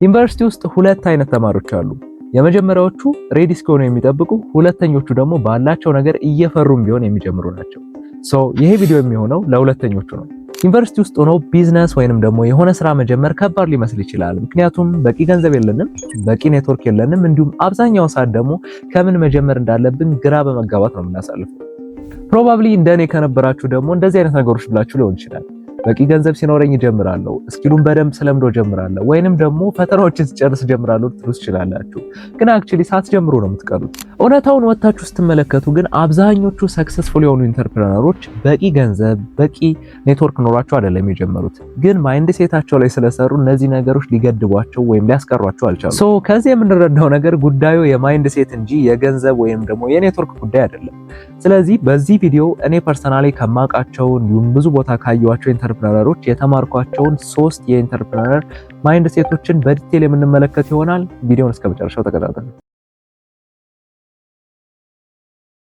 ዩኒቨርሲቲ ውስጥ ሁለት አይነት ተማሪዎች አሉ። የመጀመሪያዎቹ ሬዲ እስኪሆኑ የሚጠብቁ፣ ሁለተኞቹ ደግሞ ባላቸው ነገር እየፈሩም ቢሆን የሚጀምሩ ናቸው። ይሄ ቪዲዮ የሚሆነው ለሁለተኞቹ ነው። ዩኒቨርሲቲ ውስጥ ሆኖ ቢዝነስ ወይንም ደግሞ የሆነ ስራ መጀመር ከባድ ሊመስል ይችላል። ምክንያቱም በቂ ገንዘብ የለንም፣ በቂ ኔትወርክ የለንም፣ እንዲሁም አብዛኛውን ሰዓት ደግሞ ከምን መጀመር እንዳለብን ግራ በመጋባት ነው የምናሳልፈው። ፕሮባብሊ እንደኔ ከነበራችሁ ደግሞ እንደዚህ አይነት ነገሮች ብላችሁ ሊሆን ይችላል። በቂ ገንዘብ ሲኖረኝ እጀምራለሁ፣ ስኪሉን በደንብ ስለምዶ እጀምራለሁ፣ ወይንም ደግሞ ፈተናዎችን ስጨርስ እጀምራለሁ ልትሉ ትችላላችሁ። ግን አክቹሊ ሳትጀምሩ ነው የምትቀሩት። እውነታውን ወጣችሁ ስትመለከቱ ግን አብዛኞቹ ሰክሰስፉል የሆኑ ኢንተርፕረነሮች በቂ ገንዘብ፣ በቂ ኔትወርክ ኖሯቸው አይደለም የጀመሩት። ግን ማይንድ ሴታቸው ላይ ስለሰሩ እነዚህ ነገሮች ሊገድቧቸው ወይም ሊያስቀሯቸው አልቻሉም። ከዚህ የምንረዳው ነገር ጉዳዩ የማይንድ ሴት እንጂ የገንዘብ ወይም ደግሞ የኔትወርክ ጉዳይ አይደለም። ስለዚህ በዚህ ቪዲዮ እኔ ፐርሰናሊ ከማውቃቸው እንዲሁም ብዙ ቦታ ካየኋቸው ኢንተርፕረነሮች የተማርኳቸውን 3 የኢንተርፕረነር ማይንድ ሴቶችን በዲቴል የምንመለከት ይሆናል። ቪዲዮውን እስከ መጨረሻው ተከታተሉ።